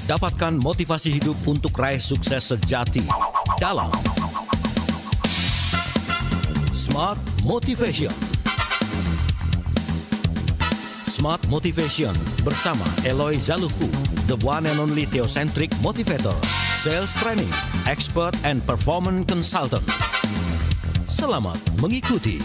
Dapatkan motivasi hidup untuk raih sukses sejati dalam Smart Motivation. Smart Motivation bersama Eloy Zaluku, the one and only theocentric motivator, sales training, expert and performance consultant. Selamat mengikuti.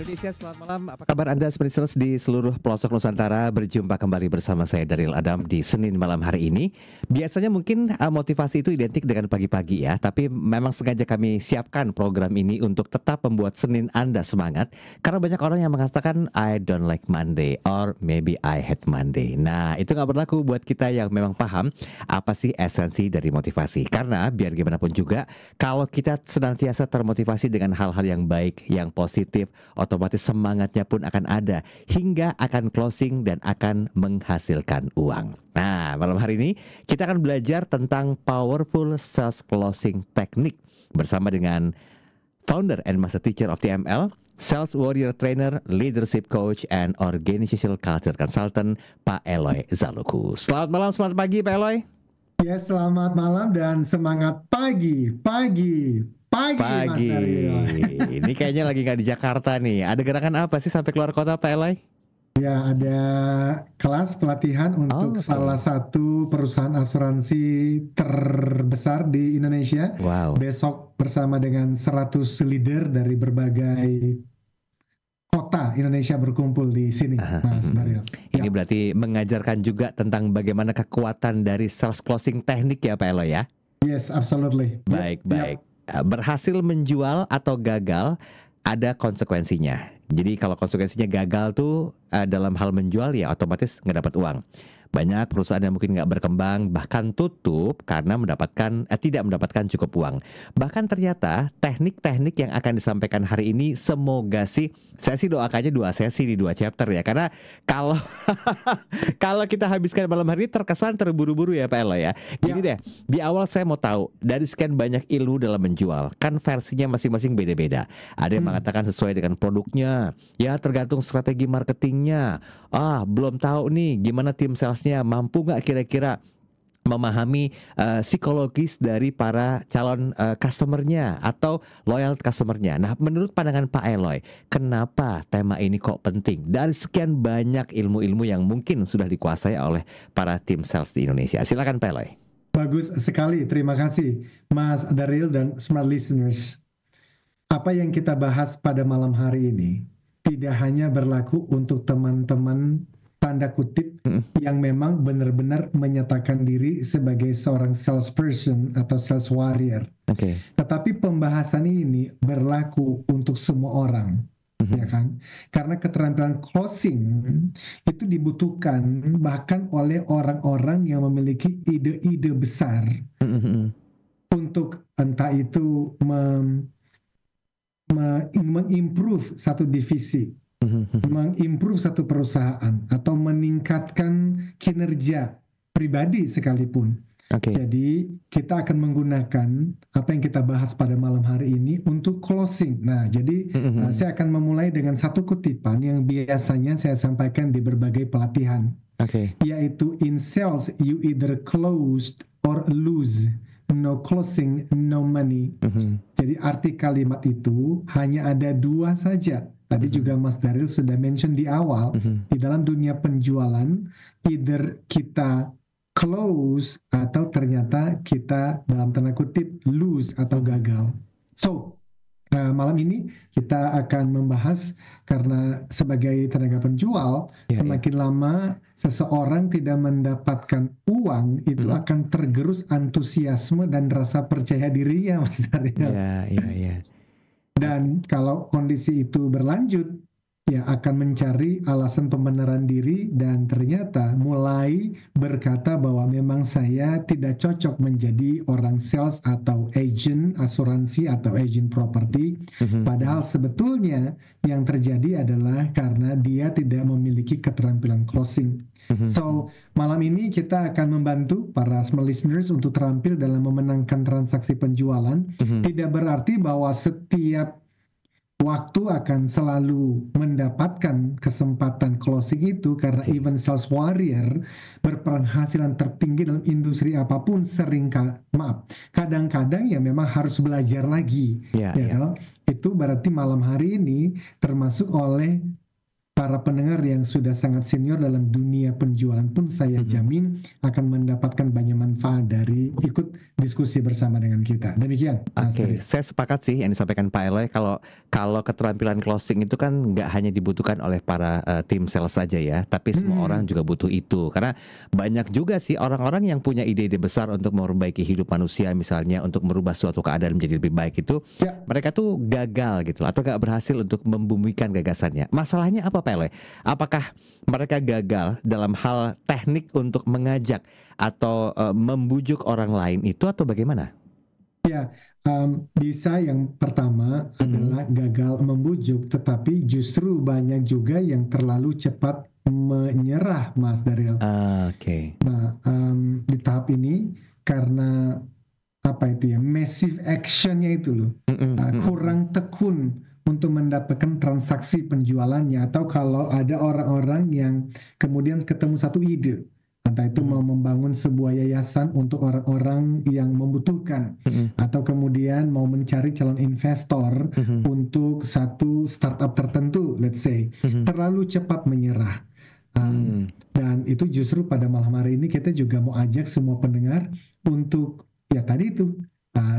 Indonesia, selamat malam. Apa kabar Anda listeners di seluruh pelosok Nusantara? Berjumpa kembali bersama saya Daryl Adam di Senin malam hari ini. Biasanya mungkin motivasi itu identik dengan pagi-pagi ya, tapi memang sengaja kami siapkan program ini untuk tetap membuat Senin Anda semangat. Karena banyak orang yang mengatakan I don't like Monday or maybe I hate Monday. Nah, itu gak berlaku buat kita yang memang paham apa sih esensi dari motivasi. Karena biar gimana pun juga, kalau kita senantiasa termotivasi dengan hal-hal yang baik, yang positif, otomatis semangatnya pun akan ada hingga akan closing dan akan menghasilkan uang. Nah, malam hari ini kita akan belajar tentang powerful sales closing technique bersama dengan founder and master teacher of TML, sales warrior trainer, leadership coach, and organizational culture consultant, Pak Eloy Zaluku. Selamat malam, selamat pagi Pak Eloy. Ya, selamat malam dan semangat pagi. Mas Daryl. Ini kayaknya lagi nggak di Jakarta nih. Ada gerakan apa sih sampai keluar kota Pak Eloy? Ya, ada kelas pelatihan untuk salah satu perusahaan asuransi terbesar di Indonesia. Wow. Besok bersama dengan 100 leader dari berbagai kota Indonesia berkumpul di sini, Mas Daryl. Ini berarti mengajarkan juga tentang bagaimana kekuatan dari sales closing teknik ya Pak Eloy ya? Yes, absolutely. Baik. Berhasil menjual atau gagal ada konsekuensinya. Jadi kalau konsekuensinya gagal tuh dalam hal menjual ya otomatis nggak dapat uang. Banyak perusahaan yang mungkin nggak berkembang bahkan tutup karena tidak mendapatkan cukup uang. Bahkan ternyata teknik-teknik yang akan disampaikan hari ini semoga sih saya sih doakannya 2 sesi di 2 chapter ya. Karena kalau kalau kita habiskan malam hari ini terkesan terburu-buru ya Pak Eloy ya. Jadi deh di awal saya mau tahu dari sekian banyak ilmu dalam menjual kan versinya masing-masing beda-beda. Ada yang mengatakan sesuai dengan produknya, ya tergantung strategi marketingnya. Belum tahu nih gimana tim salesnya, mampu nggak kira-kira memahami psikologis dari para calon customernya atau loyal customernya. Nah, menurut pandangan Pak Eloy, kenapa tema ini kok penting dari sekian banyak ilmu-ilmu yang mungkin sudah dikuasai oleh para tim sales di Indonesia? Silakan Pak Eloy. Bagus sekali, terima kasih Mas Daryl dan smart listeners. Apa yang kita bahas pada malam hari ini tidak hanya berlaku untuk teman-teman tanda kutip yang memang benar-benar menyatakan diri sebagai seorang salesperson atau sales warrior. Tetapi pembahasan ini berlaku untuk semua orang, ya kan? Karena keterampilan closing itu dibutuhkan bahkan oleh orang-orang yang memiliki ide-ide besar untuk entah itu mengimprove satu divisi, mengimprove satu perusahaan, atau meningkatkan kinerja pribadi sekalipun. Jadi kita akan menggunakan apa yang kita bahas pada malam hari ini untuk closing. Nah, jadi saya akan memulai dengan satu kutipan yang biasanya saya sampaikan di berbagai pelatihan, yaitu in sales you either closed or lose. No closing, no money. Jadi arti kalimat itu hanya ada 2 saja. Tadi juga Mas Daryl sudah mention di awal, di dalam dunia penjualan, either kita close atau ternyata kita dalam tanda kutip lose atau gagal. So, malam ini kita akan membahas karena sebagai tenaga penjual, semakin lama seseorang tidak mendapatkan uang itu akan tergerus antusiasme dan rasa percaya dirinya, Mas Daryl. Dan kalau kondisi itu berlanjut, ya akan mencari alasan pembenaran diri dan ternyata mulai berkata bahwa memang saya tidak cocok menjadi orang sales atau agent asuransi atau agent properti. Padahal sebetulnya yang terjadi adalah karena dia tidak memiliki keterampilan closing. So, malam ini kita akan membantu para small listeners untuk terampil dalam memenangkan transaksi penjualan. Tidak berarti bahwa setiap waktu akan selalu mendapatkan kesempatan closing itu karena even sales warrior berpenghasilan tertinggi dalam industri apapun kadang-kadang ya memang harus belajar lagi. Itu berarti malam hari ini termasuk oleh para pendengar yang sudah sangat senior dalam dunia penjualan pun saya jamin akan mendapatkan banyak manfaat dari ikut diskusi bersama dengan kita. Demikian. Oke, saya sepakat sih yang disampaikan Pak Eloy. Kalau keterampilan closing itu kan nggak hanya dibutuhkan oleh para tim sales saja ya, tapi semua orang juga butuh itu. Karena banyak juga sih orang-orang yang punya ide-ide besar untuk memperbaiki hidup manusia, misalnya untuk merubah suatu keadaan menjadi lebih baik itu, mereka tuh gagal gitu, atau nggak berhasil untuk membumikan gagasannya. Masalahnya apa, Pak Eloy? Apakah mereka gagal dalam hal teknik untuk mengajak atau membujuk orang lain itu, atau bagaimana? Ya, bisa yang pertama adalah gagal membujuk, tetapi justru banyak juga yang terlalu cepat menyerah, Mas Daryl. Nah, di tahap ini karena massive actionnya itu loh, kurang tekun untuk mendapatkan transaksi penjualannya, atau kalau ada orang-orang yang kemudian ketemu satu ide, entah itu mau membangun sebuah yayasan untuk orang-orang yang membutuhkan, atau kemudian mau mencari calon investor untuk satu startup tertentu, let's say, terlalu cepat menyerah. Dan itu justru pada malam hari ini kita juga mau ajak semua pendengar untuk ya tadi itu,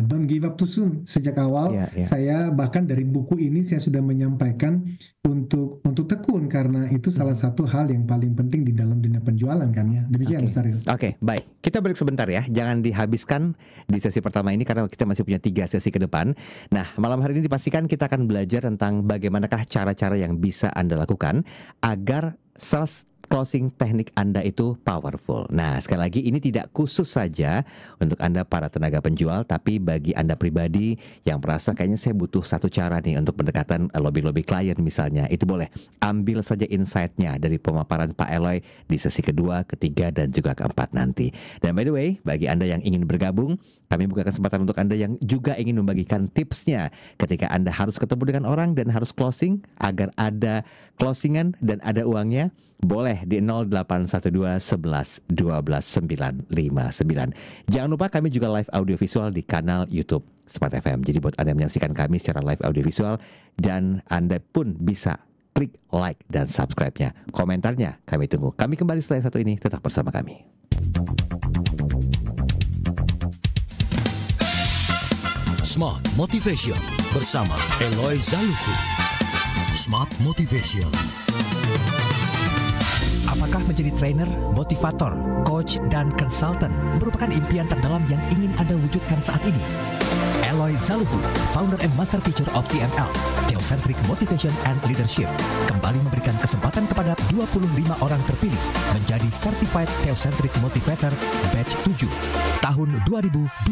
don't give up too soon. Sejak awal saya bahkan dari buku ini saya sudah menyampaikan untuk tekun, karena itu salah satu hal yang paling penting di dalam dunia penjualan kan ya. Demikian Mas Daryl. Oke, baik. Kita break sebentar ya. Jangan dihabiskan di sesi pertama ini karena kita masih punya 3 sesi ke depan. Nah, malam hari ini dipastikan kita akan belajar tentang bagaimanakah cara-cara yang bisa Anda lakukan agar sales closing teknik Anda itu powerful. Nah, sekali lagi ini tidak khusus saja untuk Anda para tenaga penjual, tapi bagi Anda pribadi yang merasa kayaknya saya butuh satu cara nih untuk pendekatan lobby-lobby klien misalnya, itu boleh ambil saja insight-nya dari pemaparan Pak Eloy di sesi kedua, ketiga, dan juga keempat nanti. Dan by the way, bagi Anda yang ingin bergabung, kami buka kesempatan untuk Anda yang juga ingin membagikan tipsnya ketika Anda harus ketemu dengan orang dan harus closing agar ada closingan dan ada uangnya. Boleh di 0812 11 12 959. Jangan lupa kami juga live audio visual di kanal YouTube Smart FM. Jadi buat Anda yang menyaksikan kami secara live audio visual, dan Anda pun bisa klik like dan subscribe-nya. Komentarnya kami tunggu. Kami kembali setelah satu ini, tetap bersama kami. Smart Motivation bersama Eloy Zaluhu. Smart Motivation. Apakah menjadi trainer, motivator, coach, dan konsultan merupakan impian terdalam yang ingin Anda wujudkan saat ini? Eloy Zaluhu, founder and master teacher of TML, Theocentric Motivation and Leadership, kembali memberikan kesempatan kepada 25 orang terpilih menjadi Certified Theocentric Motivator Batch 7 tahun 2025.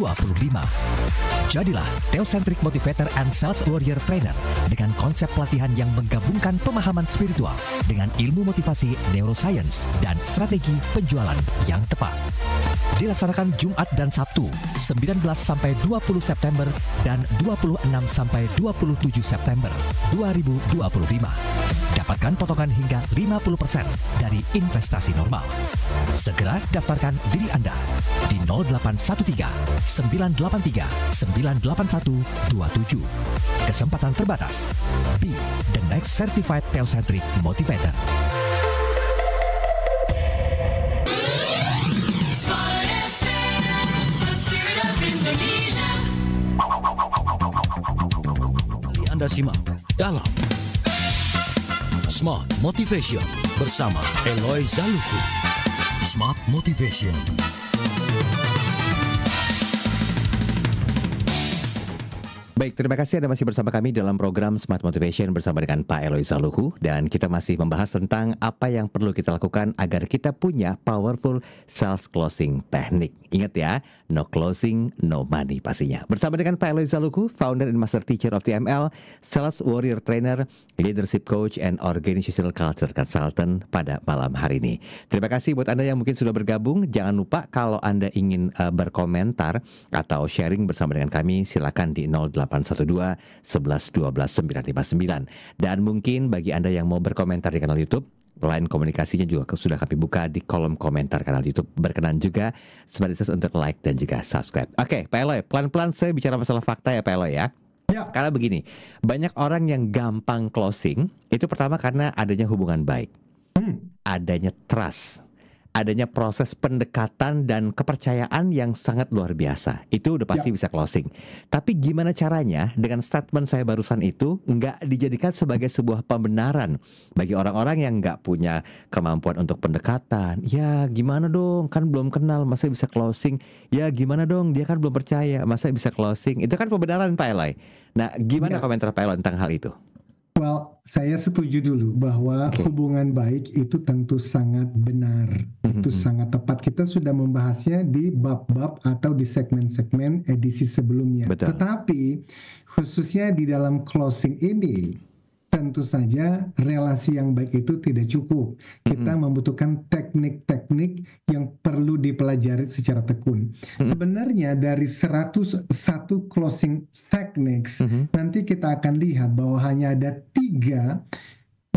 Jadilah Theocentric Motivator and Sales Warrior Trainer dengan konsep pelatihan yang menggabungkan pemahaman spiritual dengan ilmu motivasi, neuroscience, dan strategi penjualan yang tepat. Dilaksanakan Jumat dan Sabtu, 19 sampai 20 September dan 26 sampai 27 September 2025. Dapatkan potongan hingga 50% dari investasi normal. Segera daftarkan diri Anda di 0813 983 981 27. Kesempatan terbatas. Be the next certified Theocentric Motivator. Anda simak dalam Smart Motivation bersama Eloy Zaluhu. Smart Motivation. Baik, terima kasih Anda masih bersama kami dalam program Smart Motivation bersama dengan Pak Eloy Zaluhu, dan kita masih membahas tentang apa yang perlu kita lakukan agar kita punya powerful sales closing teknik. Ingat ya, no closing, no money pastinya. Bersama dengan Pak Eloy Zaluhu, founder and master teacher of TML, sales warrior trainer, leadership coach, and organizational culture consultant pada malam hari ini. Terima kasih buat Anda yang mungkin sudah bergabung. Jangan lupa kalau Anda ingin berkomentar atau sharing bersama dengan kami, silakan di 0812 0812 11 12 959. Dan mungkin bagi Anda yang mau berkomentar di kanal YouTube, line komunikasinya juga sudah kami buka di kolom komentar kanal YouTube. Berkenan juga Smartisers untuk like dan juga subscribe. Oke, Pak Eloy, pelan-pelan saya bicara masalah fakta ya Pak Eloy ya. Ya. Karena begini, banyak orang yang gampang closing itu pertama karena adanya hubungan baik, adanya trust, adanya proses pendekatan dan kepercayaan yang sangat luar biasa. Itu udah pasti bisa closing. Tapi gimana caranya dengan statement saya barusan itu nggak dijadikan sebagai sebuah pembenaran bagi orang-orang yang nggak punya kemampuan untuk pendekatan. Ya gimana dong, kan belum kenal, masa bisa closing? Ya gimana dong, dia kan belum percaya, masa bisa closing? Itu kan pembenaran Pak Eloy. Nah gimana komentar Pak Eloy tentang hal itu? Well, saya setuju dulu bahwa hubungan baik itu tentu sangat benar, itu sangat tepat. Kita sudah membahasnya di bab-bab atau di segmen-segmen edisi sebelumnya. Betul. Tetapi khususnya di dalam closing ini, tentu saja relasi yang baik itu tidak cukup. Kita membutuhkan teknik-teknik yang perlu dipelajari secara tekun. Sebenarnya dari 101 closing techniques, nanti kita akan lihat bahwa hanya ada 3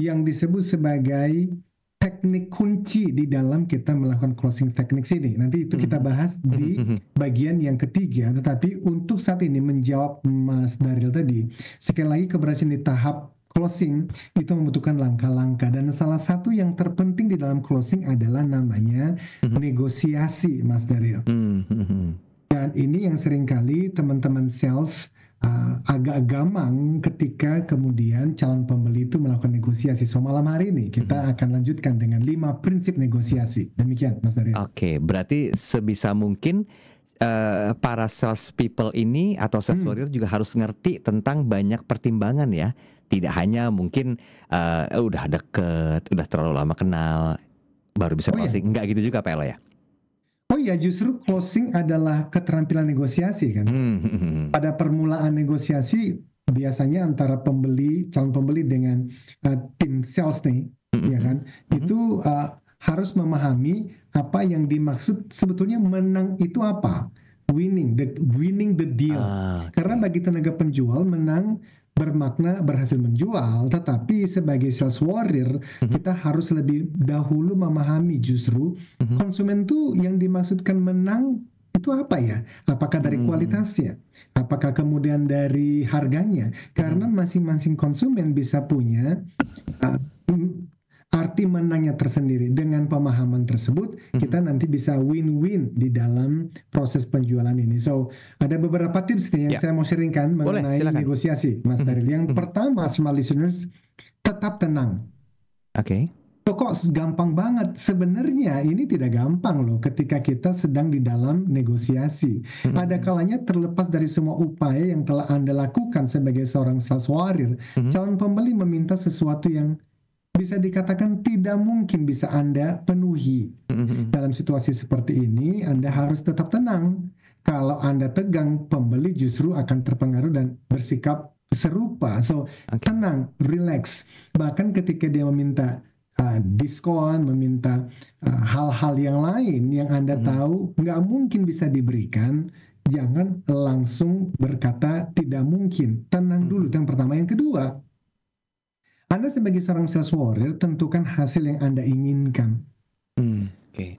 yang disebut sebagai teknik kunci di dalam kita melakukan closing techniques ini. Nanti itu kita bahas di bagian yang ketiga. Tetapi untuk saat ini menjawab Mas Daryl tadi, sekali lagi keberhasilan di tahap closing itu membutuhkan langkah-langkah, dan salah satu yang terpenting di dalam closing adalah namanya negosiasi, Mas Daryl. Dan ini yang seringkali teman-teman sales agak gamang ketika kemudian calon pembeli itu melakukan negosiasi. So malam hari ini kita akan lanjutkan dengan 5 prinsip negosiasi. Demikian Mas Daryl. Oke, berarti sebisa mungkin para sales people ini atau sales warrior juga harus ngerti tentang banyak pertimbangan ya. Tidak hanya mungkin udah deket, udah terlalu lama kenal, baru bisa closing. Enggak gitu juga Pak Eloy ya? Oh iya, justru closing adalah keterampilan negosiasi kan. Pada permulaan negosiasi biasanya antara calon pembeli dengan tim sales nih, ya kan, itu harus memahami apa yang dimaksud sebetulnya menang itu apa. Winning the deal. Karena bagi tenaga penjual menang bermakna berhasil menjual, tetapi sebagai sales warrior kita harus lebih dahulu memahami justru konsumen tuh yang dimaksudkan menang itu apa ya? Apakah dari kualitasnya? Apakah kemudian dari harganya? Karena masing-masing konsumen bisa punya arti menangnya tersendiri. Dengan pemahaman tersebut, kita nanti bisa win-win di dalam proses penjualan ini. So, ada beberapa tips nih yang saya mau sharingkan mengenai negosiasi, Mas Daryl. Yang pertama, smart listeners, tetap tenang. So, kok gampang banget? Sebenarnya ini tidak gampang loh ketika kita sedang di dalam negosiasi. Ada kalanya terlepas dari semua upaya yang telah Anda lakukan sebagai seorang sales warrior, calon pembeli meminta sesuatu yang bisa dikatakan tidak mungkin bisa Anda penuhi. Dalam situasi seperti ini, Anda harus tetap tenang. Kalau Anda tegang, pembeli justru akan terpengaruh dan bersikap serupa. So, tenang, relax. Bahkan ketika dia meminta diskon, meminta hal-hal yang lain yang Anda tahu nggak mungkin bisa diberikan, jangan langsung berkata tidak mungkin. Tenang dulu, itu yang pertama. Yang kedua, Anda sebagai seorang sales warrior tentukan hasil yang Anda inginkan.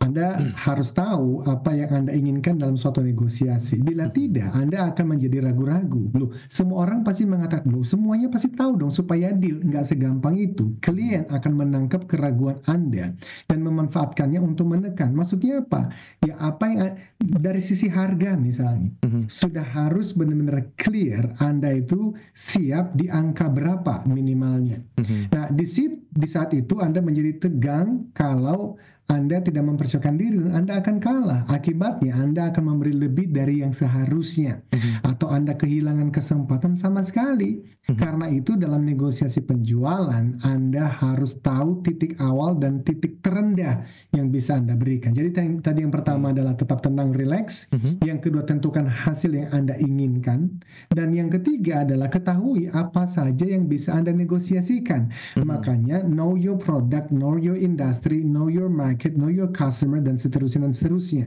Anda harus tahu apa yang Anda inginkan dalam suatu negosiasi. Bila tidak, Anda akan menjadi ragu-ragu. Loh, semua orang pasti mengatakan, loh, semuanya pasti tahu dong supaya deal. Nggak segampang itu. Klien akan menangkap keraguan Anda dan memanfaatkannya untuk menekan. Maksudnya apa? Ya apa yang dari sisi harga misalnya, sudah harus benar-benar clear Anda itu siap di angka berapa minimalnya. Nah, di saat itu Anda menjadi tegang kalau Anda tidak mempersiapkan diri, Anda akan kalah. Akibatnya Anda akan memberi lebih dari yang seharusnya. Atau Anda kehilangan kesempatan sama sekali. Karena itu dalam negosiasi penjualan, Anda harus tahu titik awal dan titik terendah yang bisa Anda berikan. Jadi tadi yang pertama adalah tetap tenang, relax. Yang kedua, tentukan hasil yang Anda inginkan. Dan yang ketiga adalah ketahui apa saja yang bisa Anda negosiasikan. Makanya know your product, know your industry, know your market, know your customer, dan seterusnya dan seterusnya.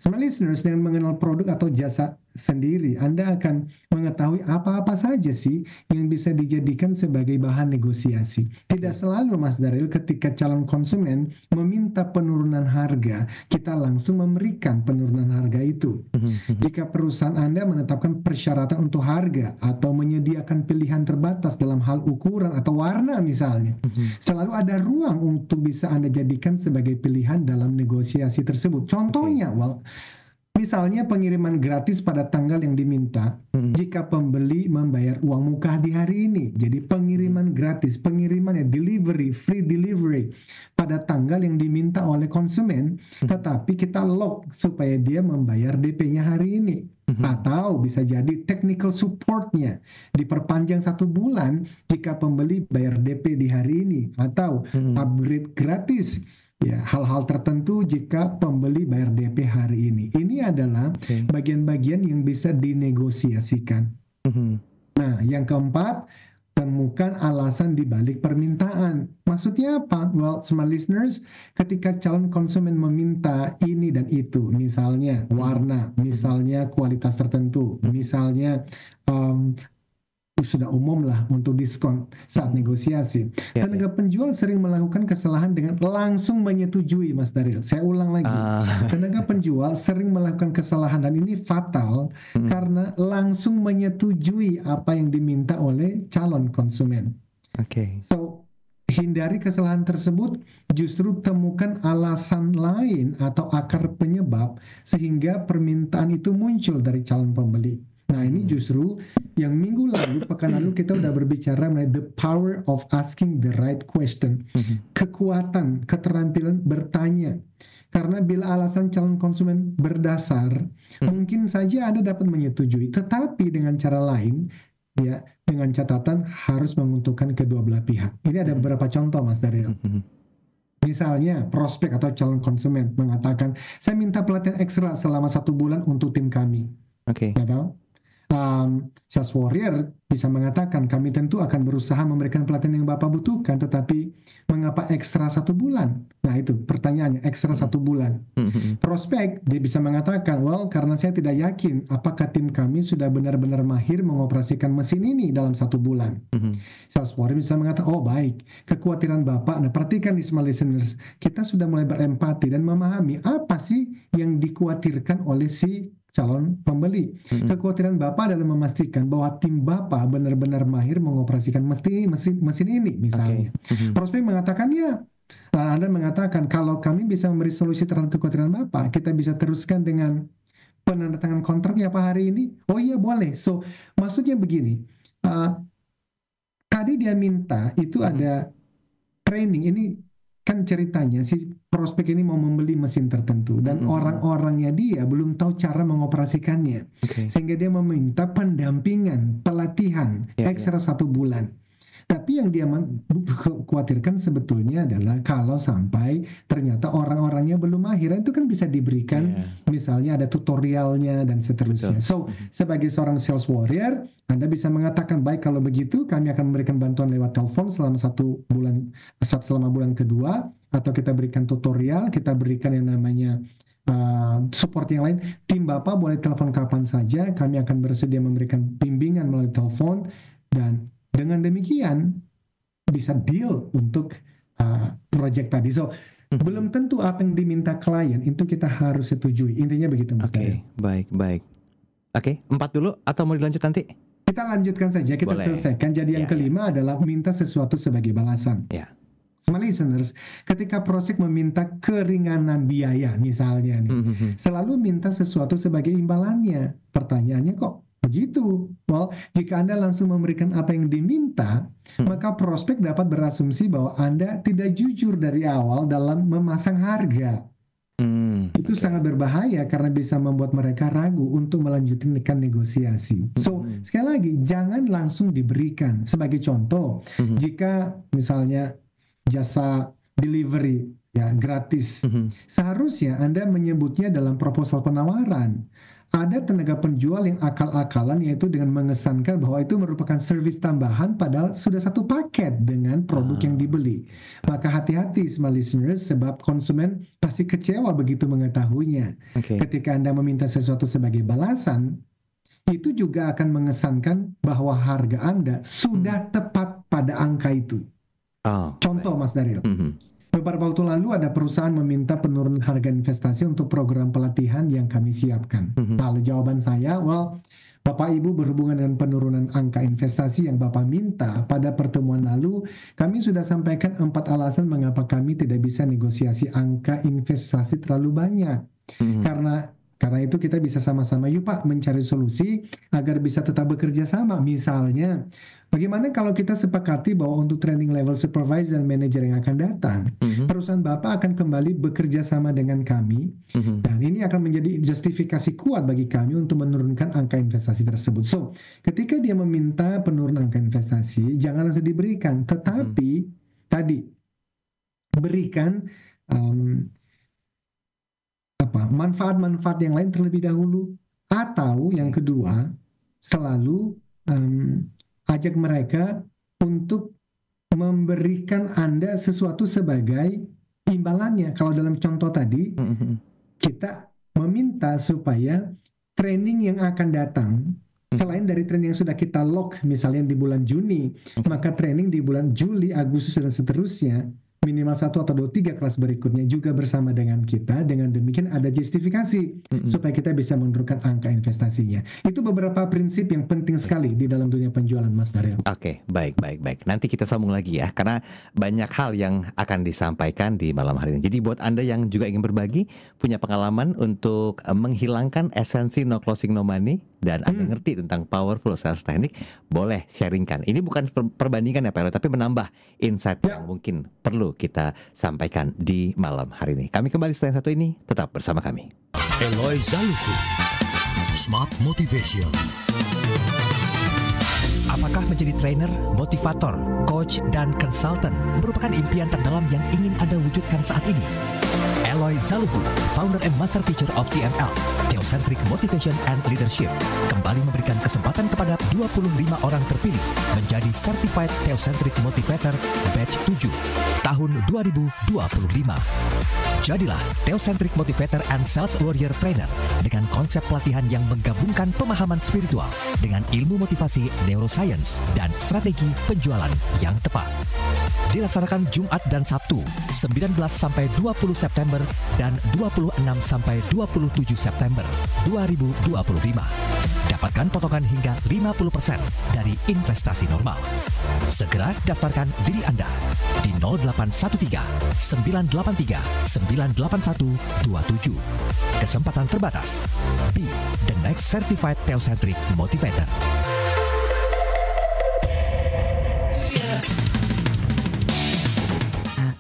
Smart listeners, dengan mengenal produk atau jasa sendiri, Anda akan mengetahui apa-apa saja sih yang bisa dijadikan sebagai bahan negosiasi. Tidak selalu, Mas Daryl, ketika calon konsumen meminta penurunan harga, kita langsung memberikan penurunan harga itu. Jika perusahaan Anda menetapkan persyaratan untuk harga atau menyediakan pilihan terbatas dalam hal ukuran atau warna misalnya, selalu ada ruang untuk bisa Anda jadikan sebagai pilihan dalam negosiasi tersebut. Contohnya, misalnya pengiriman gratis pada tanggal yang diminta jika pembeli membayar uang muka di hari ini. Jadi pengiriman gratis, pengirimannya delivery, free delivery pada tanggal yang diminta oleh konsumen, tetapi kita lock supaya dia membayar DP-nya hari ini. Atau bisa jadi technical supportnya diperpanjang 1 bulan jika pembeli bayar DP di hari ini, atau upgrade gratis. Ya, hal-hal tertentu jika pembeli bayar DP hari ini. Ini adalah bagian-bagian yang bisa dinegosiasikan. Nah, yang keempat, temukan alasan di balik permintaan. Maksudnya apa? Well, smart listeners, ketika calon konsumen meminta ini dan itu, misalnya warna, misalnya kualitas tertentu, misalnya sudah umum lah untuk diskon saat negosiasi. Tenaga penjual sering melakukan kesalahan dengan langsung menyetujui, Mas Daryl. Saya ulang lagi. Tenaga penjual sering melakukan kesalahan dan ini fatal karena langsung menyetujui apa yang diminta oleh calon konsumen. So, hindari kesalahan tersebut, justru temukan alasan lain atau akar penyebab sehingga permintaan itu muncul dari calon pembeli. Nah, ini justru yang minggu lalu, pekan lalu kita udah berbicara mengenai the power of asking the right question. Kekuatan, keterampilan bertanya. Karena bila alasan calon konsumen berdasar, mungkin saja Anda dapat menyetujui. Tetapi dengan cara lain, ya, dengan catatan harus menguntungkan kedua belah pihak. Ini ada beberapa contoh, Mas Daryl. Misalnya, prospek atau calon konsumen mengatakan, saya minta pelatihan ekstra selama 1 bulan untuk tim kami. Atau sales warrior bisa mengatakan, kami tentu akan berusaha memberikan pelatihan yang Bapak butuhkan, tetapi mengapa ekstra 1 bulan? Nah, itu pertanyaannya, ekstra 1 bulan. Prospek, dia bisa mengatakan, well, karena saya tidak yakin apakah tim kami sudah benar-benar mahir mengoperasikan mesin ini dalam 1 bulan. Sales warrior bisa mengatakan, oh baik, kekhawatiran Bapak, nah perhatikan nih smart listeners, kita sudah mulai berempati dan memahami apa sih yang dikhawatirkan oleh si calon pembeli. Kekhawatiran Bapak adalah memastikan bahwa tim Bapak benar-benar mahir mengoperasikan mesin ini misalnya. Prospek mengatakan, ya, Anda mengatakan kalau kami bisa memberi solusi terhadap kekhawatiran Bapak, kita bisa teruskan dengan penandatangan kontraknya apa hari ini? Oh iya, boleh. So, maksudnya begini, tadi dia minta itu ada training. Ini kan ceritanya si prospek ini mau membeli mesin tertentu dan orang-orangnya dia belum tahu cara mengoperasikannya, sehingga dia meminta pendampingan, pelatihan ekstra 1 bulan. Tapi yang dia khawatirkan sebetulnya adalah kalau sampai ternyata orang-orangnya belum mahir, itu kan bisa diberikan, misalnya ada tutorialnya dan seterusnya. So, sebagai seorang sales warrior, Anda bisa mengatakan, baik kalau begitu kami akan memberikan bantuan lewat telepon selama 1 bulan, selama bulan kedua, atau kita berikan tutorial, kita berikan yang namanya support yang lain. Tim Bapak boleh telepon kapan saja, kami akan bersedia memberikan bimbingan melalui telepon, dan dengan demikian bisa deal untuk project tadi. So, belum tentu apa yang diminta klien itu kita harus setujui. Intinya begitu, Mas. Baik. 4 dulu atau mau dilanjut nanti? Kita lanjutkan saja, kita selesaikan. Jadi yang kelima adalah minta sesuatu sebagai balasan. Smart listeners, ketika prospek meminta keringanan biaya misalnya nih, selalu minta sesuatu sebagai imbalannya. Pertanyaannya, kok begitu? Well, jika Anda langsung memberikan apa yang diminta, maka prospek dapat berasumsi bahwa Anda tidak jujur dari awal dalam memasang harga. Itu sangat berbahaya karena bisa membuat mereka ragu untuk melanjutkan negosiasi. So, sekali lagi, jangan langsung diberikan. Sebagai contoh, jika misalnya jasa delivery ya gratis, seharusnya Anda menyebutnya dalam proposal penawaran. Ada tenaga penjual yang akal-akalan, yaitu dengan mengesankan bahwa itu merupakan servis tambahan padahal sudah satu paket dengan produk yang dibeli. Maka hati-hati smart listeners, sebab konsumen pasti kecewa begitu mengetahuinya. Ketika Anda meminta sesuatu sebagai balasan, itu juga akan mengesankan bahwa harga Anda sudah tepat pada angka itu. Contoh Mas Daryl, beberapa waktu lalu ada perusahaan meminta penurunan harga investasi untuk program pelatihan yang kami siapkan. Lalu jawaban saya, Bapak Ibu berhubungan dengan penurunan angka investasi yang Bapak minta pada pertemuan lalu, kami sudah sampaikan 4 alasan mengapa kami tidak bisa negosiasi angka investasi terlalu banyak. Karena itu kita bisa sama-sama yuk Pak mencari solusi agar bisa tetap bekerja sama. Misalnya, bagaimana kalau kita sepakati bahwa untuk training level supervisor dan manager yang akan datang, perusahaan Bapak akan kembali bekerja sama dengan kami, dan ini akan menjadi justifikasi kuat bagi kami untuk menurunkan angka investasi tersebut. So, ketika dia meminta penurunan angka investasi, jangan langsung diberikan, tetapi tadi berikan manfaat-manfaat yang lain terlebih dahulu, atau yang kedua selalu ajak mereka untuk memberikan Anda sesuatu sebagai imbalannya. Kalau dalam contoh tadi kita meminta supaya training yang akan datang, selain dari training yang sudah kita lock misalnya di bulan Juni, maka training di bulan Juli, Agustus dan seterusnya minimal 1 atau 2, 3 kelas berikutnya juga bersama dengan kita. Dengan demikian ada justifikasi supaya kita bisa menurunkan angka investasinya. Itu beberapa prinsip yang penting sekali di dalam dunia penjualan, Mas Daryl. Oke, baik. Nanti kita sambung lagi ya, karena banyak hal yang akan disampaikan di malam hari ini. Jadi buat Anda yang juga ingin berbagi, punya pengalaman untuk menghilangkan esensi no closing no money, dan Anda ngerti tentang powerful sales teknik, boleh sharingkan. Ini bukan perbandingan ya Pak Eloy, tapi menambah insight yang mungkin perlu kita sampaikan di malam hari ini. Kami kembali setelah yang satu ini, tetap bersama kami. Eloy Zaluku, Smart Motivation. Apakah menjadi trainer, motivator, coach, dan konsultan merupakan impian terdalam yang ingin Anda wujudkan saat ini? Eloy Zaluku, founder and master teacher of TML, Theocentric Motivation and Leadership, kembali memberikan kesempatan kepada 25 orang terpilih menjadi Certified Theocentric Motivator Batch 7 tahun 2025. Jadilah Theocentric Motivator and Sales Warrior Trainer dengan konsep pelatihan yang menggabungkan pemahaman spiritual dengan ilmu motivasi neuroscience dan strategi penjualan yang tepat. Dilaksanakan Jumat dan Sabtu 19 sampai 20 September dan 26 sampai 27 September 2025. Dapatkan potongan hingga 50% dari investasi normal. Segera daftarkan diri Anda di 0813 983 98127. Kesempatan terbatas. Be the next certified Theocentric Motivator.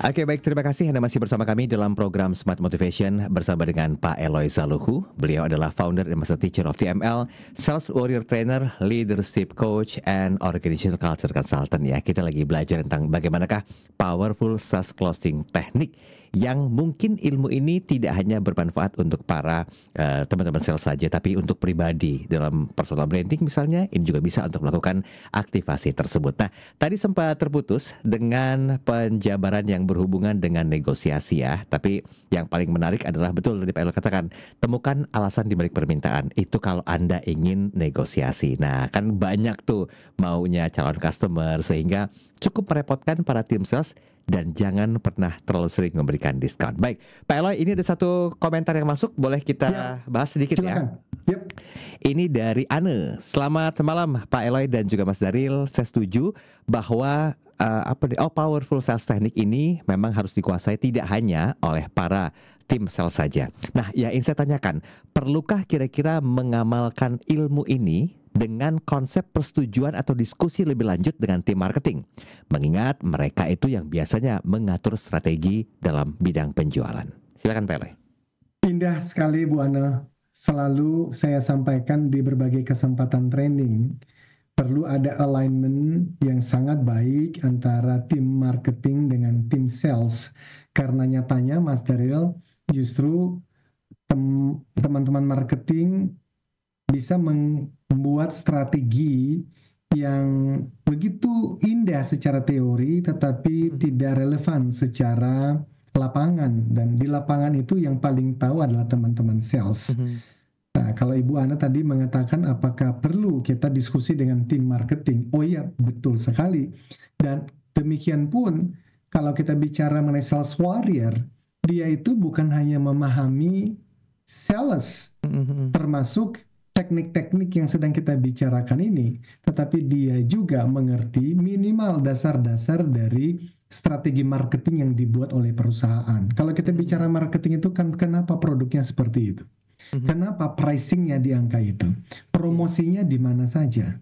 Oke, baik, terima kasih Anda masih bersama kami dalam program Smart Motivation bersama dengan Pak Eloy Zaluku. Beliau adalah founder and master teacher of TML, Sales Warrior Trainer, Leadership Coach, and Organizational Culture Consultant ya. Kita lagi belajar tentang bagaimanakah powerful sales closing teknik yang mungkin ilmu ini tidak hanya bermanfaat untuk para teman-teman sales saja, tapi untuk pribadi dalam personal branding misalnya, ini juga bisa untuk melakukan aktivasi tersebut. Nah, tadi sempat terputus dengan penjabaran yang berhubungan dengan negosiasi ya, tapi yang paling menarik adalah betul tadi Pak Eloy katakan, temukan alasan di balik permintaan, itu kalau Anda ingin negosiasi. Nah, kan banyak tuh maunya calon customer sehingga cukup merepotkan para tim sales dan jangan pernah terlalu sering memberikan diskon. Baik, Pak Eloy, ini ada satu komentar yang masuk, boleh kita bahas sedikit ya? Ini dari Anne. Selamat malam Pak Eloy dan juga Mas Daryl. Saya setuju bahwa powerful sales teknik ini memang harus dikuasai tidak hanya oleh para tim sales saja. Nah, yang ingin saya tanyakan, perlukah kira-kira mengamalkan ilmu ini dengan konsep persetujuan atau diskusi lebih lanjut dengan tim marketing, mengingat mereka itu yang biasanya mengatur strategi dalam bidang penjualan? Silakan Pak Eloy. Indah sekali Bu Ana. Selalu saya sampaikan di berbagai kesempatan training, perlu ada alignment yang sangat baik antara tim marketing dengan tim sales. Karena nyatanya Mas Daryl, justru teman-teman marketing bisa membuat strategi yang begitu indah secara teori tetapi tidak relevan secara lapangan, dan di lapangan itu yang paling tahu adalah teman-teman sales. Nah, kalau Ibu Ana tadi mengatakan apakah perlu kita diskusi dengan tim marketing? Oh iya, betul sekali. Dan demikian pun kalau kita bicara mengenai sales warrior, dia itu bukan hanya memahami sales, termasuk teknik-teknik yang sedang kita bicarakan ini, tetapi dia juga mengerti minimal dasar-dasar dari strategi marketing yang dibuat oleh perusahaan. Kalau kita bicara marketing itu kan kenapa produknya seperti itu? Kenapa pricingnya di angka itu? Promosinya di mana saja?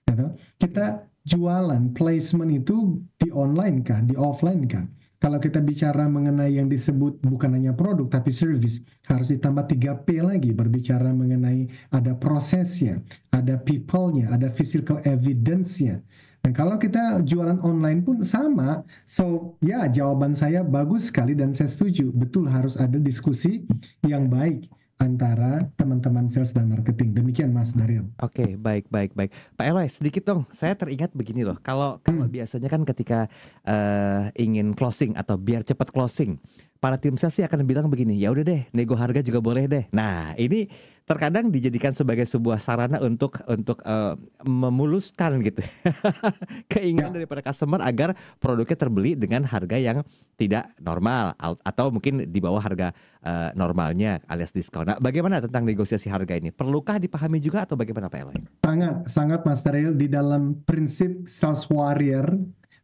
Gitu. Kita jualan placement itu di online kah, di offline kah? Kalau kita bicara mengenai yang disebut bukan hanya produk tapi service, harus ditambah 3P lagi, berbicara mengenai ada prosesnya, ada people-nya, ada physical evidence-nya. Dan kalau kita jualan online pun sama. So ya, jawaban saya bagus sekali dan saya setuju. Betul, harus ada diskusi yang baik antara teman-teman sales dan marketing. Demikian Mas Daryl. Oke, baik. Pak Eloy, sedikit dong. Saya teringat begini loh. Kalau biasanya kan ketika ingin closing atau biar cepat closing, para tim sales sih akan bilang begini, ya udah deh, nego harga juga boleh deh. Nah, ini terkadang dijadikan sebagai sebuah sarana untuk memuluskan gitu keinginan daripada customer agar produknya terbeli dengan harga yang tidak normal atau mungkin di bawah harga normalnya alias diskon. Nah, bagaimana tentang negosiasi harga ini? Perlukah dipahami juga atau bagaimana Pak Eloy? Sangat Mas Daryl, di dalam prinsip sales warrior,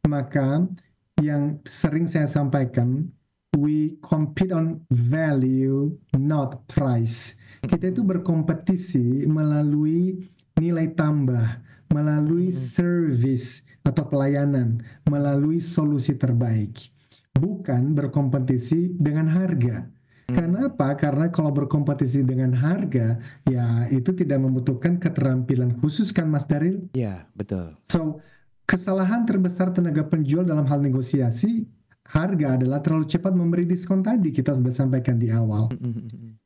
maka yang sering saya sampaikan, we compete on value, not price. Kita itu berkompetisi melalui nilai tambah, melalui service atau pelayanan, melalui solusi terbaik. Bukan berkompetisi dengan harga. Kenapa? Karena kalau berkompetisi dengan harga, ya itu tidak membutuhkan keterampilan khusus kan Mas Daryl? Iya, betul. So, kesalahan terbesar tenaga penjual dalam hal negosiasi harga adalah terlalu cepat memberi diskon tadi, kita sudah sampaikan di awal.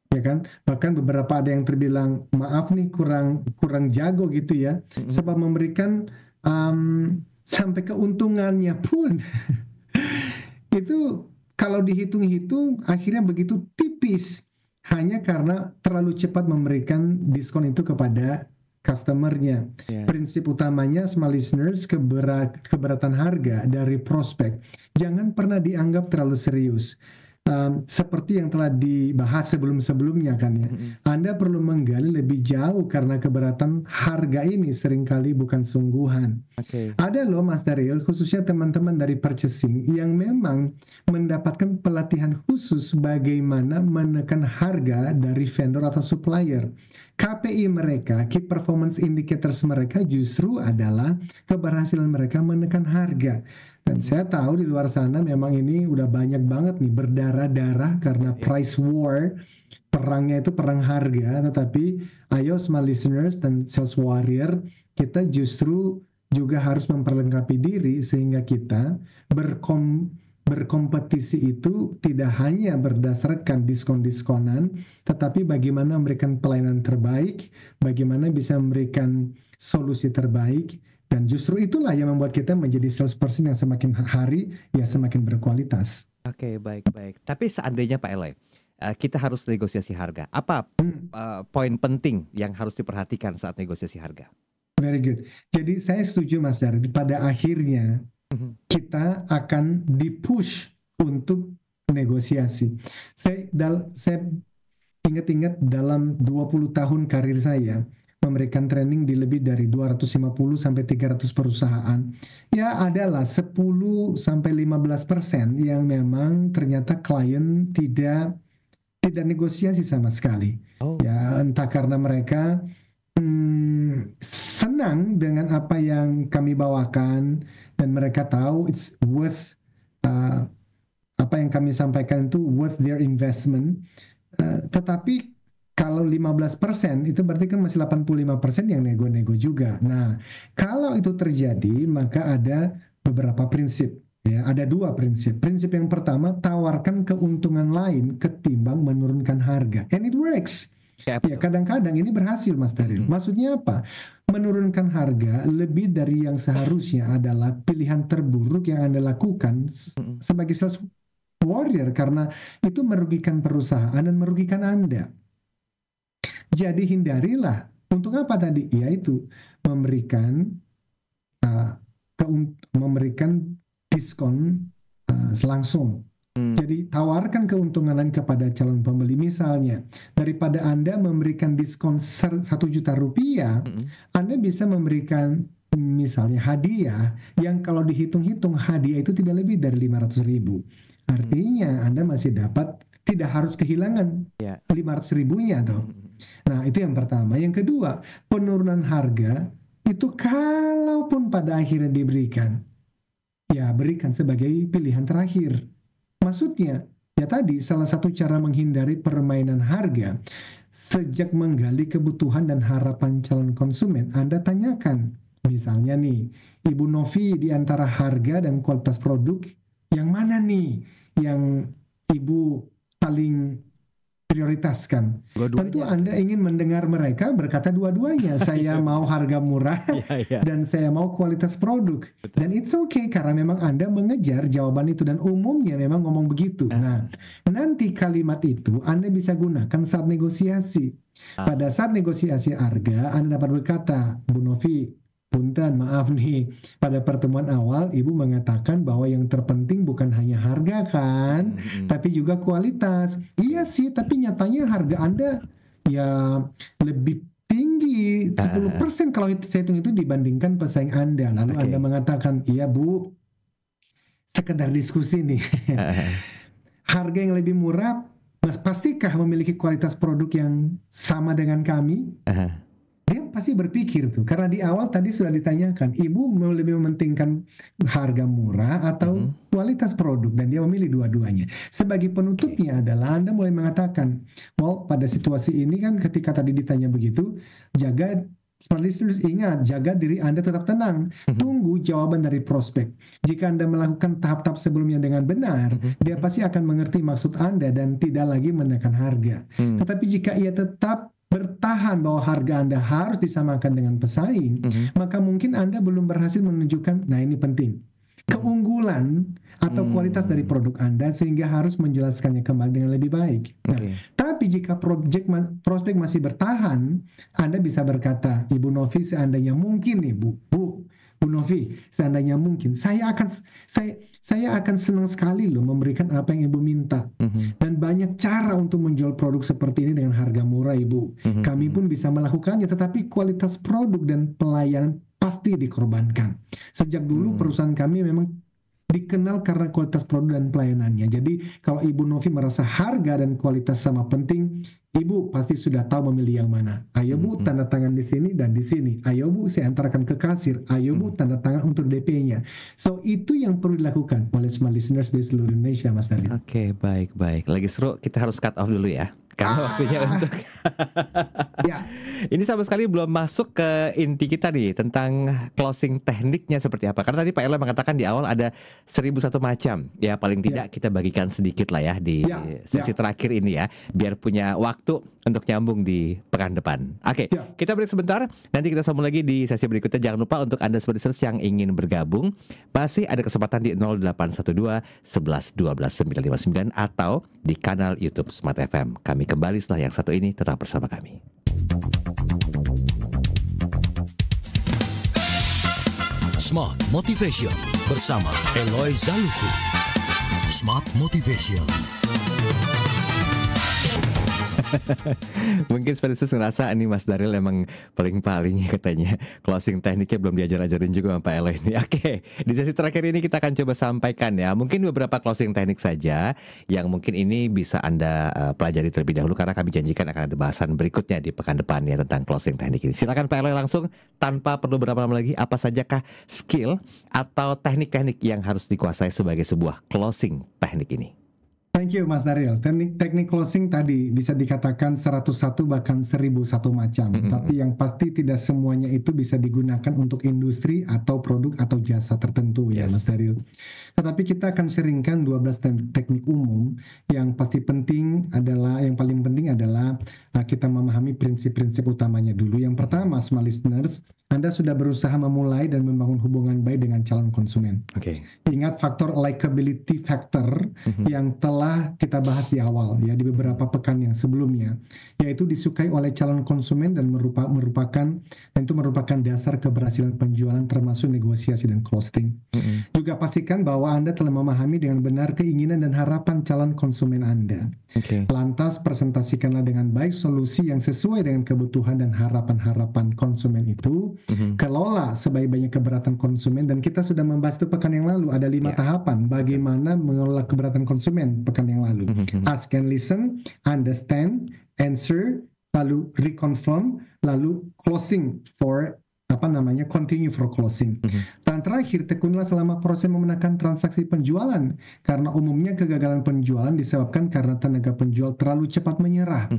Ya kan, bahkan beberapa ada yang terbilang maaf nih kurang jago gitu ya, sebab memberikan sampai keuntungannya pun itu kalau dihitung-hitung akhirnya begitu tipis hanya karena terlalu cepat memberikan diskon itu kepada customernya. Prinsip utamanya small listeners, keberatan harga dari prospek jangan pernah dianggap terlalu serius. Seperti yang telah dibahas sebelum-sebelumnya kan ya. Anda perlu menggali lebih jauh karena keberatan harga ini seringkali bukan sungguhan. Ada loh Mas Daryl, khususnya teman-teman dari purchasing yang memang mendapatkan pelatihan khusus bagaimana menekan harga dari vendor atau supplier. KPI mereka, Key Performance Indicators mereka justru adalah keberhasilan mereka menekan harga. Dan saya tahu di luar sana memang ini udah banyak banget nih berdarah-darah karena price war, perangnya itu perang harga. Tetapi ayo small listeners dan sales warrior, kita justru juga harus memperlengkapi diri sehingga kita berkompetisi itu tidak hanya berdasarkan diskon-diskonan, tetapi bagaimana memberikan pelayanan terbaik, bagaimana bisa memberikan solusi terbaik. Dan justru itulah yang membuat kita menjadi salesperson yang semakin hari ya semakin berkualitas. Oke, baik. Tapi seandainya Pak Eloy, kita harus negosiasi harga. Apa poin penting yang harus diperhatikan saat negosiasi harga? Very good. Jadi saya setuju Mas Dar. Pada akhirnya kita akan dipush untuk negosiasi. Saya ingat-ingat dalam 20 tahun karir saya memberikan training di lebih dari 250 sampai 300 perusahaan. Ya adalah 10 sampai 15% yang memang ternyata klien tidak negosiasi sama sekali. Ya entah karena mereka senang dengan apa yang kami bawakan dan mereka tahu it's worth apa yang kami sampaikan itu worth their investment. Tetapi kalau 15% itu berarti kan masih 85% yang nego-nego juga. Nah, kalau itu terjadi maka ada beberapa prinsip. Ya, ada dua prinsip. Prinsip yang pertama, tawarkan keuntungan lain ketimbang menurunkan harga. And it works. Ya, kadang-kadang ini berhasil Mas Daryl. Maksudnya apa? Menurunkan harga lebih dari yang seharusnya adalah pilihan terburuk yang Anda lakukan sebagai sales warrior karena itu merugikan perusahaan dan merugikan Anda. Jadi hindarilah. Untuk apa tadi? Yaitu memberikan memberikan diskon langsung. Jadi tawarkan keuntungan lain kepada calon pembeli. Misalnya, daripada Anda memberikan diskon 1 juta rupiah, Anda bisa memberikan misalnya hadiah yang kalau dihitung-hitung hadiah itu tidak lebih dari 500.000. Artinya Anda masih dapat, tidak harus kehilangan 500.000-nya toh. Nah, itu yang pertama. Yang kedua, penurunan harga itu kalaupun pada akhirnya diberikan, ya berikan sebagai pilihan terakhir. Maksudnya, ya tadi salah satu cara menghindari permainan harga, sejak menggali kebutuhan dan harapan calon konsumen, Anda tanyakan, misalnya nih, Ibu Novi, di antara harga dan kualitas produk, yang mana nih yang Ibu paling prioritaskan? Tentu Anda ingin mendengar mereka berkata dua-duanya. Saya mau harga murah dan saya mau kualitas produk. Dan it's okay karena memang Anda mengejar jawaban itu dan umumnya memang ngomong begitu. Nah, nanti kalimat itu Anda bisa gunakan saat negosiasi. Pada saat negosiasi harga, Anda dapat berkata, Bu Novi, punten, maaf nih, pada pertemuan awal Ibu mengatakan bahwa yang terpenting bukan hanya harga kan, tapi juga kualitas. Iya sih, tapi nyatanya harga Anda ya lebih tinggi 10% kalau saya hitung itu dibandingkan pesaing Anda. Lalu Anda mengatakan, iya Bu, sekedar diskusi nih. Harga yang lebih murah, pastikah memiliki kualitas produk yang sama dengan kami? Dia pasti berpikir tuh, karena di awal tadi sudah ditanyakan, Ibu mau lebih mementingkan harga murah atau kualitas produk, dan dia memilih dua-duanya. Sebagai penutupnya adalah Anda mulai mengatakan, well, pada situasi ini kan ketika tadi ditanya begitu, ingat, jaga diri Anda tetap tenang. Tunggu jawaban dari prospek. Jika Anda melakukan tahap-tahap sebelumnya dengan benar, dia pasti akan mengerti maksud Anda dan tidak lagi menekan harga. Tetapi jika ia tetap bertahan bahwa harga Anda harus disamakan dengan pesaing, maka mungkin Anda belum berhasil menunjukkan, nah ini penting, keunggulan atau kualitas dari produk Anda sehingga harus menjelaskannya kembali dengan lebih baik. Nah, tapi jika prospek masih bertahan, Anda bisa berkata, Ibu Novi, seandainya mungkin nih Bu Novi, seandainya mungkin saya akan senang sekali loh memberikan apa yang Ibu minta, dan banyak cara untuk menjual produk seperti ini dengan harga murah Ibu. Kami pun bisa melakukannya, tetapi kualitas produk dan pelayanan pasti dikorbankan. Sejak dulu perusahaan kami memang dikenal karena kualitas produk dan pelayanannya. Jadi kalau Ibu Novi merasa harga dan kualitas sama penting, Ibu pasti sudah tahu memilih yang mana. Ayo Bu, tanda tangan di sini dan di sini. Ayo Bu, saya antarkan ke kasir. Ayo Bu, tanda tangan untuk DP-nya. So itu yang perlu dilakukan oleh semua listeners di seluruh Indonesia, Mas Dali. Oke, baik. Lagi seru, kita harus cut off dulu ya. Karena waktunya untuk ini sama sekali belum masuk ke inti kita nih tentang closing tekniknya seperti apa. Karena tadi Pak Eloy mengatakan di awal ada 1001 macam. Ya paling tidak kita bagikan sedikit lah ya di sesi terakhir ini ya, biar punya waktu untuk nyambung di pekan depan. Oke, kita break sebentar. Nanti kita sambung lagi di sesi berikutnya. Jangan lupa untuk Anda listeners yang ingin bergabung, masih ada kesempatan di 0812 11 12 959 atau di kanal YouTube Smart FM. Kami kembali setelah yang satu ini, tetap bersama kami. Smart Motivation bersama Eloy Zalukhu. Smart Motivation. Mungkin Spesies ngerasa ini Mas Daryl emang paling-paling katanya closing tekniknya belum diajar-ajarin juga sama Pak Eloy ini. Oke, di sesi terakhir ini kita akan coba sampaikan ya, mungkin beberapa closing teknik saja yang mungkin ini bisa Anda pelajari terlebih dahulu, karena kami janjikan akan ada bahasan berikutnya di pekan depan ya tentang closing teknik ini. Silakan Pak Eloy langsung tanpa perlu berlama-lama lagi, apa sajakah skill atau teknik-teknik yang harus dikuasai sebagai sebuah closing teknik ini? Thank you Mas Daryl. Teknik closing tadi bisa dikatakan 101 bahkan 1001 macam. Tapi yang pasti tidak semuanya itu bisa digunakan untuk industri atau produk atau jasa tertentu ya Mas Daryl. Tetapi kita akan sharingkan 12 teknik umum yang pasti penting adalah, yang paling penting adalah kita memahami prinsip-prinsip utamanya dulu. Yang pertama, small listeners, Anda sudah berusaha memulai dan membangun hubungan baik dengan calon konsumen. Ingat faktor likability factor yang telah telah kita bahas di awal ya, di beberapa pekan yang sebelumnya, yaitu disukai oleh calon konsumen dan itu merupakan dasar keberhasilan penjualan termasuk negosiasi dan closing. Juga pastikan bahwa Anda telah memahami dengan benar keinginan dan harapan calon konsumen Anda. Lantas presentasikanlah dengan baik solusi yang sesuai dengan kebutuhan dan harapan-harapan konsumen itu. Kelola sebaik-baiknya keberatan konsumen, dan kita sudah membahas itu pekan yang lalu. Ada 5 tahapan bagaimana mengelola keberatan konsumen pekan yang lalu. Ask and listen, understand, answer, lalu reconfirm, lalu closing for continue for closing. Dan terakhir, tekunlah selama proses memenangkan transaksi penjualan, karena umumnya kegagalan penjualan disebabkan karena tenaga penjual terlalu cepat menyerah.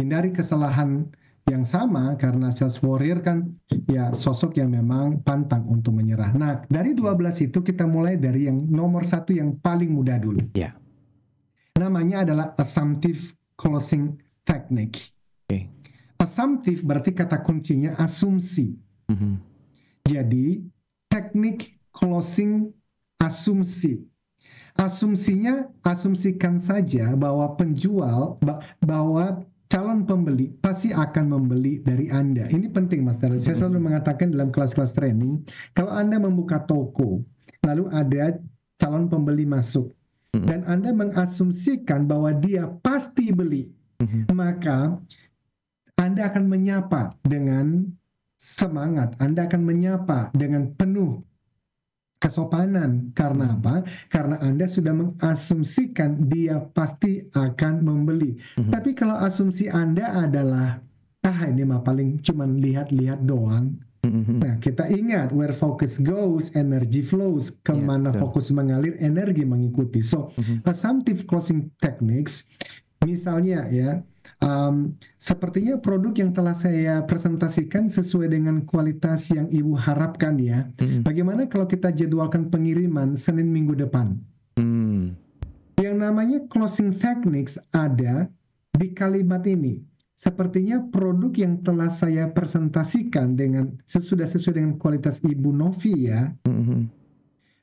Hindari kesalahan yang sama, karena sales warrior kan ya sosok yang memang pantang untuk menyerah. Nah, dari 12 itu kita mulai dari yang nomor 1 yang paling mudah dulu. Namanya adalah assumptive closing technique. Assumptive berarti kata kuncinya asumsi. Jadi teknik closing asumsi. Asumsikan saja bahwa bahwa calon pembeli pasti akan membeli dari Anda. Ini penting, Mas Darul. Saya selalu mengatakan dalam kelas-kelas training, kalau Anda membuka toko, lalu ada calon pembeli masuk, dan Anda mengasumsikan bahwa dia pasti beli, maka Anda akan menyapa dengan semangat, Anda akan menyapa dengan penuh kesopanan. Karena apa? Karena Anda sudah mengasumsikan dia pasti akan membeli. Tapi kalau asumsi Anda adalah, ini mah paling cuman lihat-lihat doang. Nah, kita ingat, where focus goes, energy flows. Kemana fokus mengalir, energi mengikuti. So, assumptive closing techniques, misalnya ya, sepertinya produk yang telah saya presentasikan sesuai dengan kualitas yang Ibu harapkan ya. Bagaimana kalau kita jadwalkan pengiriman Senin minggu depan? Yang namanya closing techniques ada di kalimat ini. Sepertinya produk yang telah saya presentasikan sesuai dengan kualitas Ibu Novi ya.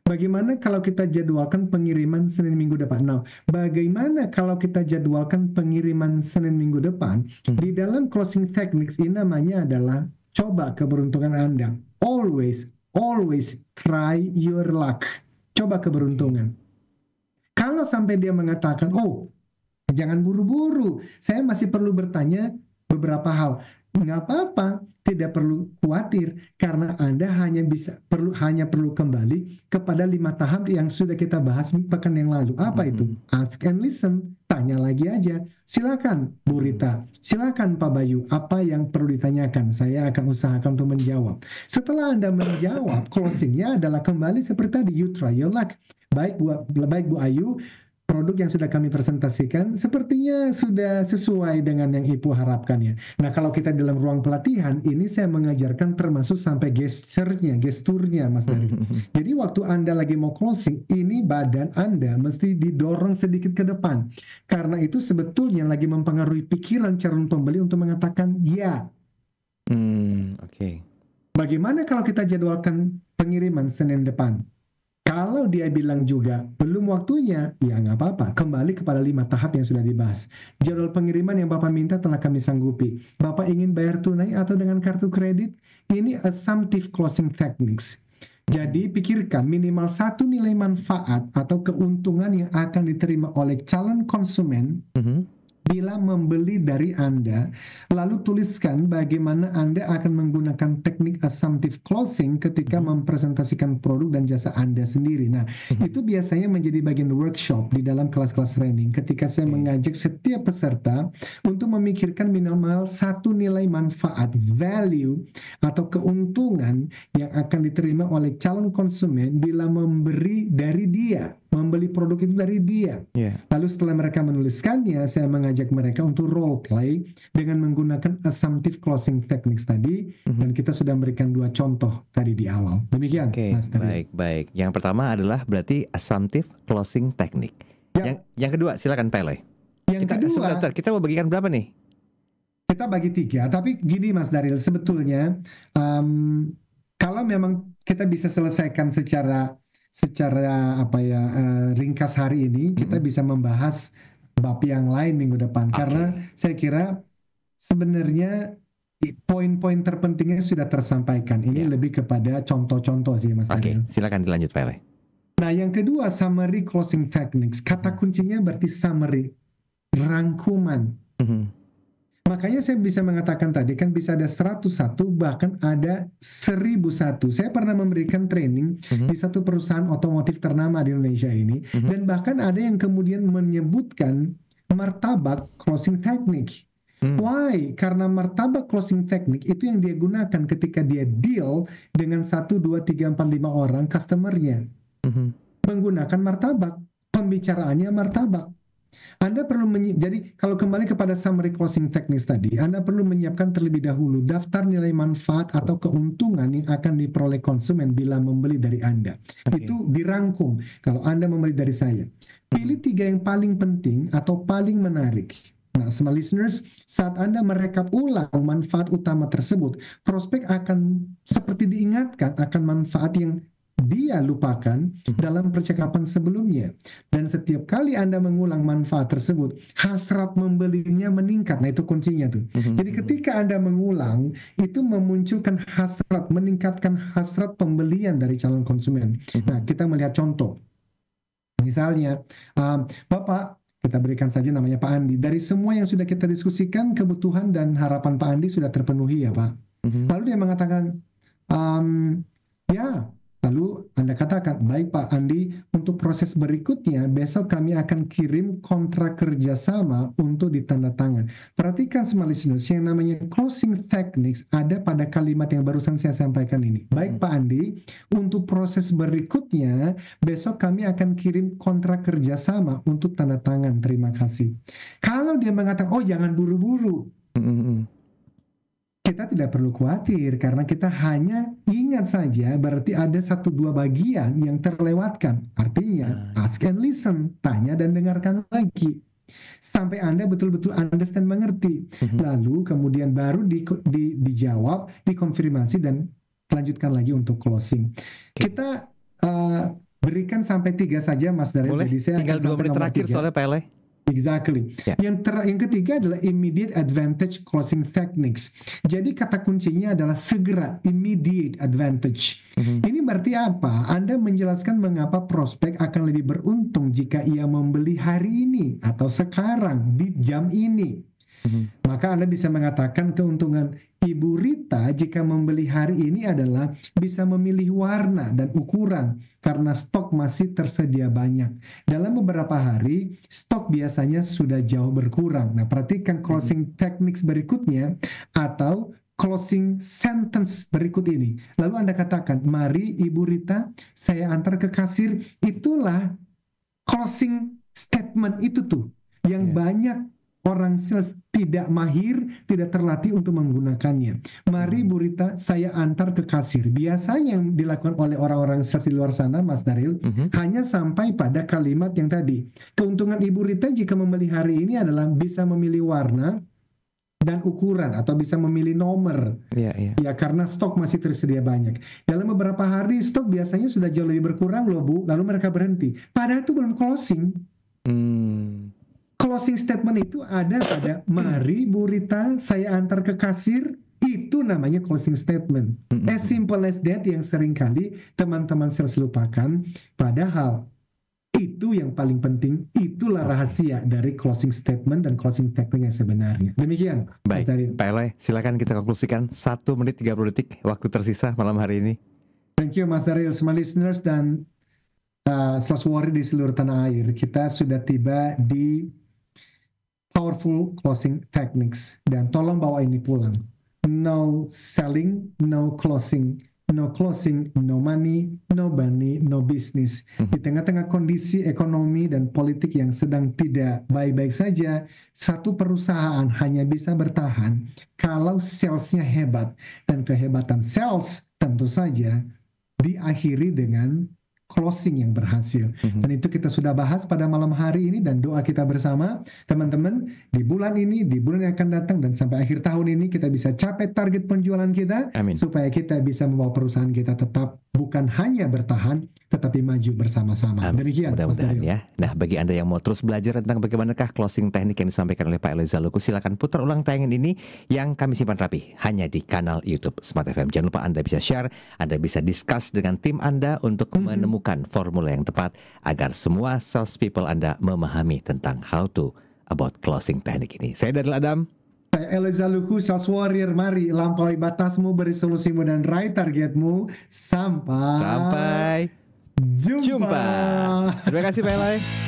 Bagaimana kalau kita jadwalkan pengiriman Senin minggu depan? Nah, bagaimana kalau kita jadwalkan pengiriman Senin minggu depan? Di dalam closing techniques ini namanya adalah coba keberuntungan Anda. Always try your luck. Coba keberuntungan. Kalau sampai dia mengatakan, jangan buru-buru, saya masih perlu bertanya beberapa hal. Nggak apa-apa, tidak perlu khawatir, karena Anda hanya perlu kembali kepada 5 tahap yang sudah kita bahas pekan yang lalu. Apa itu? Ask and listen, tanya lagi aja. Silakan Bu Rita, silakan Pak Bayu, apa yang perlu ditanyakan? Saya akan usahakan untuk menjawab. Setelah Anda menjawab, closingnya adalah kembali seperti tadi, you try your luck. Baik Bu Ayu, produk yang sudah kami presentasikan sepertinya sudah sesuai dengan yang Ibu harapkan ya. Nah, kalau kita dalam ruang pelatihan, ini saya mengajarkan termasuk sampai gesturnya Mas Dari. Jadi waktu Anda lagi mau closing, ini badan Anda mesti didorong sedikit ke depan. Karena itu sebetulnya lagi mempengaruhi pikiran calon pembeli untuk mengatakan ya. Bagaimana kalau kita jadwalkan pengiriman Senin depan? Kalau dia bilang juga belum waktunya, ya nggak apa-apa. Kembali kepada 5 tahap yang sudah dibahas. Jadwal pengiriman yang Bapak minta telah kami sanggupi. Bapak ingin bayar tunai atau dengan kartu kredit? Ini assumptive closing techniques. Jadi pikirkan minimal 1 nilai manfaat atau keuntungan yang akan diterima oleh calon konsumen bila membeli dari Anda, lalu tuliskan bagaimana Anda akan menggunakan teknik assumptive closing ketika mempresentasikan produk dan jasa Anda sendiri. Nah, itu biasanya menjadi bagian workshop di dalam kelas-kelas training ketika saya mengajak setiap peserta untuk memikirkan minimal 1 nilai manfaat, value, atau keuntungan yang akan diterima oleh calon konsumen bila membeli produk itu dari dia. Lalu setelah mereka menuliskannya, saya mengajak mereka untuk role play dengan menggunakan assumptive closing techniques tadi, dan kita sudah memberikan 2 contoh tadi di awal. Demikian, Mas Tari. Baik. Yang pertama adalah berarti assumptive closing technique. Yang kedua, silakan Pak Eloy. Sebentar, kita mau bagikan berapa nih? Kita bagi 3, tapi gini Mas Daril, sebetulnya kalau memang kita bisa selesaikan secara secara ringkas hari ini, kita bisa membahas bab yang lain minggu depan. Karena saya kira sebenarnya poin-poin terpentingnya sudah tersampaikan. Ini lebih kepada contoh-contoh sih, Mas Daniel. Silakan dilanjut, Pak Ele. Nah, yang kedua, summary closing techniques. Kata kuncinya berarti summary, rangkuman. Makanya saya bisa mengatakan tadi kan bisa ada 101 bahkan ada 1001. Saya pernah memberikan training di satu perusahaan otomotif ternama di Indonesia ini, dan bahkan ada yang kemudian menyebutkan martabak closing technique. Why? Karena martabak closing technique itu yang dia gunakan ketika dia deal dengan 1, 2, 3, 4, 5 orang customernya. Menggunakan martabak, pembicaraannya martabak. Anda perlu jadi kalau kembali kepada summary closing techniques tadi, Anda perlu menyiapkan terlebih dahulu daftar nilai manfaat atau keuntungan yang akan diperoleh konsumen bila membeli dari Anda. Itu dirangkum. Kalau Anda membeli dari saya, pilih 3 yang paling penting atau paling menarik. Nah, semua listeners, saat Anda merekap ulang manfaat utama tersebut, prospek akan seperti diingatkan akan manfaat yang dia lupakan dalam percakapan sebelumnya. Dan setiap kali Anda mengulang manfaat tersebut, hasrat membelinya meningkat. Nah, itu kuncinya tuh. Jadi ketika Anda mengulang, itu memunculkan hasrat, meningkatkan hasrat pembelian dari calon konsumen. Nah, kita melihat contoh. Misalnya, Bapak, kita berikan saja namanya Pak Andi. Dari semua yang sudah kita diskusikan, kebutuhan dan harapan Pak Andi sudah terpenuhi ya Pak. Lalu dia mengatakan, ya. Lalu Anda katakan, baik Pak Andi, untuk proses berikutnya, besok kami akan kirim kontrak kerjasama untuk ditandatangan. Perhatikan semua listeners, yang namanya closing techniques ada pada kalimat yang barusan saya sampaikan ini. Baik Pak Andi, untuk proses berikutnya, besok kami akan kirim kontrak kerjasama untuk tanda tangan. Terima kasih. Kalau dia mengatakan, oh jangan buru-buru, kita tidak perlu khawatir karena kita hanya ingat saja berarti ada 1-2 bagian yang terlewatkan. Artinya ask and listen, tanya dan dengarkan lagi sampai Anda betul-betul understand, mengerti. Lalu kemudian baru dijawab, dikonfirmasi dan lanjutkan lagi untuk closing. Kita berikan sampai 3 saja Mas Daryl. Boleh, jadi saya tinggal 2 menit terakhir 3. Soalnya Pak Ele. Exactly. Yang ketiga adalah immediate advantage closing techniques. Jadi kata kuncinya adalah segera, immediate advantage. Ini berarti apa? Anda menjelaskan mengapa prospek akan lebih beruntung jika ia membeli hari ini atau sekarang di jam ini. Maka Anda bisa mengatakan keuntungan Ibu Rita jika membeli hari ini adalah bisa memilih warna dan ukuran karena stok masih tersedia banyak. Dalam beberapa hari, stok biasanya sudah jauh berkurang. Nah, perhatikan closing techniques berikutnya atau closing sentence berikut ini. Lalu Anda katakan, mari Ibu Rita, saya antar ke kasir. Itulah closing statement itu tuh yang banyak orang sales tidak mahir, tidak terlatih untuk menggunakannya. Mari Bu Rita, saya antar ke kasir. Biasanya yang dilakukan oleh orang-orang sales di luar sana, Mas Daryl, hanya sampai pada kalimat yang tadi. Keuntungan Ibu Rita jika membeli hari ini adalah bisa memilih warna dan ukuran atau bisa memilih nomor. Ya, karena stok masih tersedia banyak. Dalam beberapa hari stok biasanya sudah jauh lebih berkurang loh Bu, lalu mereka berhenti. Padahal itu belum closing. Closing statement itu ada pada mari Bu Rita, saya antar ke kasir. Itu namanya closing statement. As simple as that yang seringkali teman-teman sales lupakan. Padahal itu yang paling penting. Itulah rahasia dari closing statement dan closing technique yang sebenarnya. Demikian. Baik, Pak Eloy, silakan kita konklusikan 1 menit 30 detik waktu tersisa malam hari ini. Thank you Mas Daryl, semua listeners dan sales warrior di seluruh tanah air. Kita sudah tiba di powerful closing techniques. Dan tolong bawa ini pulang. No selling, no closing. No closing, no money, no business. Di tengah-tengah kondisi ekonomi dan politik yang sedang tidak baik-baik saja, satu perusahaan hanya bisa bertahan kalau salesnya hebat. Dan kehebatan sales tentu saja diakhiri dengan closing yang berhasil. Dan itu kita sudah bahas pada malam hari ini dan doa kita bersama teman-teman di bulan ini, di bulan yang akan datang dan sampai akhir tahun ini kita bisa capai target penjualan kita. Amin. Supaya kita bisa membawa perusahaan kita tetap buka bukan hanya bertahan, tetapi maju bersama-sama. Demikian, mudah-mudahan ya. Nah, bagi Anda yang mau terus belajar tentang bagaimanakah closing teknik yang disampaikan oleh Pak Eloy Zaloku, silakan putar ulang tayangan ini yang kami simpan rapi hanya di kanal YouTube Smart FM. Jangan lupa Anda bisa share, Anda bisa discuss dengan tim Anda untuk menemukan formula yang tepat agar semua sales people Anda memahami tentang how to about closing teknik ini. Saya Daryl Adam. Saya Eloy Zaloku, Sales Warrior. Mari lampaui batasmu, beri solusimu, dan raih targetmu. Sampai jumpa. Terima kasih Pak Eloy.